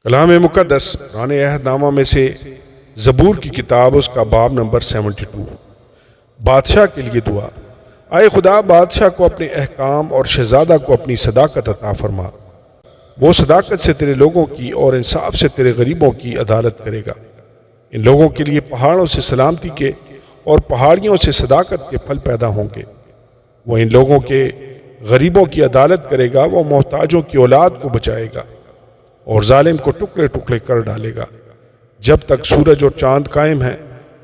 کلام مقدس پرانے عہد نامہ میں سے زبور کی کتاب، اس کا باب نمبر 72، بادشاہ کے لیے دعا۔ آئے خدا، بادشاہ کو اپنے احکام اور شہزادہ کو اپنی صداقت عطا فرما۔ وہ صداقت سے تیرے لوگوں کی اور انصاف سے تیرے غریبوں کی عدالت کرے گا۔ ان لوگوں کے لیے پہاڑوں سے سلامتی کے اور پہاڑیوں سے صداقت کے پھل پیدا ہوں گے۔ وہ ان لوگوں کے غریبوں کی عدالت کرے گا، وہ محتاجوں کی اولاد کو بچائے گا اور ظالم کو ٹکڑے ٹکڑے کر ڈالے گا۔ جب تک سورج اور چاند قائم ہیں،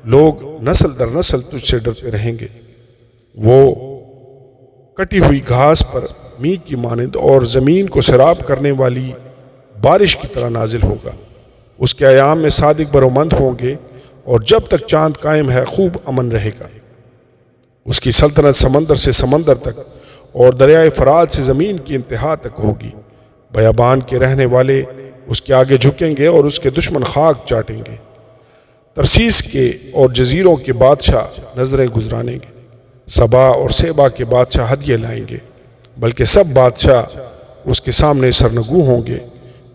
لوگ نسل در نسل تجھ سے ڈرتے رہیں گے۔ وہ کٹی ہوئی گھاس پر میغ کی مانند اور زمین کو سیراب کرنے والی بارش کی طرح نازل ہوگا۔ اس کے ایام میں صادق برومند ہوں گے، اور جب تک چاند قائم ہے خوب امن رہے گا۔ اس کی سلطنت سمندر سے سمندر تک اور دریائے فرات سے زمین کی انتہا تک ہوگی۔ بیابان کے رہنے والے اس کے آگے جھکیں گے اور اس کے دشمن خاک چاٹیں گے۔ ترسیس کے اور جزیروں کے بادشاہ نظریں گزرانیں گے۔ سبا اور سیبا کے بادشاہ ہدیے لائیں گے، بلکہ سب بادشاہ اس کے سامنے سرنگو ہوں گے۔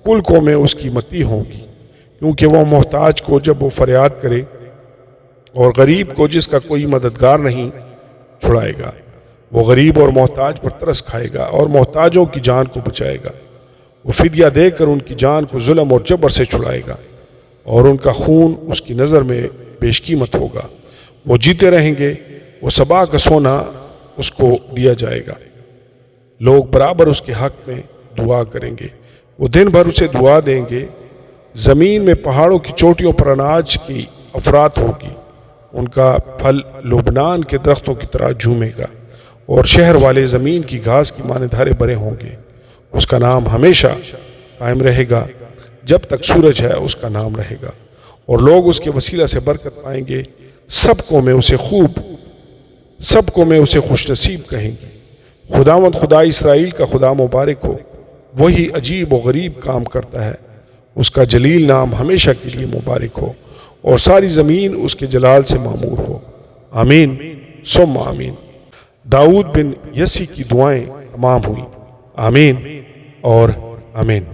کل قومیں اس کی متی ہوں گی، کیونکہ وہ محتاج کو جب وہ فریاد کرے اور غریب کو جس کا کوئی مددگار نہیں چھڑائے گا۔ وہ غریب اور محتاج پر ترس کھائے گا اور محتاجوں کی جان کو بچائے گا۔ وہ فدیہ دے کر ان کی جان کو ظلم اور جبر سے چھڑائے گا، اور ان کا خون اس کی نظر میں بیش قیمت ہوگا۔ وہ جیتے رہیں گے، وہ سبا کا سونا اس کو دیا جائے گا۔ لوگ برابر اس کے حق میں دعا کریں گے، وہ دن بھر اسے دعا دیں گے۔ زمین میں پہاڑوں کی چوٹیوں پر اناج کی افراط ہوگی، ان کا پھل لبنان کے درختوں کی طرح جھومے گا، اور شہر والے زمین کی گھاس کی مانند ہرے بھرے ہوں گے۔ اس کا نام ہمیشہ قائم رہے گا، جب تک سورج ہے اس کا نام رہے گا، اور لوگ اس کے وسیلہ سے برکت پائیں گے۔ سب کو میں اسے خوش نصیب کہیں گے۔ خداوند خدا اسرائیل کا خدا مبارک ہو، وہی عجیب و غریب کام کرتا ہے۔ اس کا جلیل نام ہمیشہ کے لیے مبارک ہو، اور ساری زمین اس کے جلال سے معمور ہو۔ آمین ثم آمین۔ داؤد بن یسی کی دعائیں تمام ہوئیں۔ آمین اور آمین۔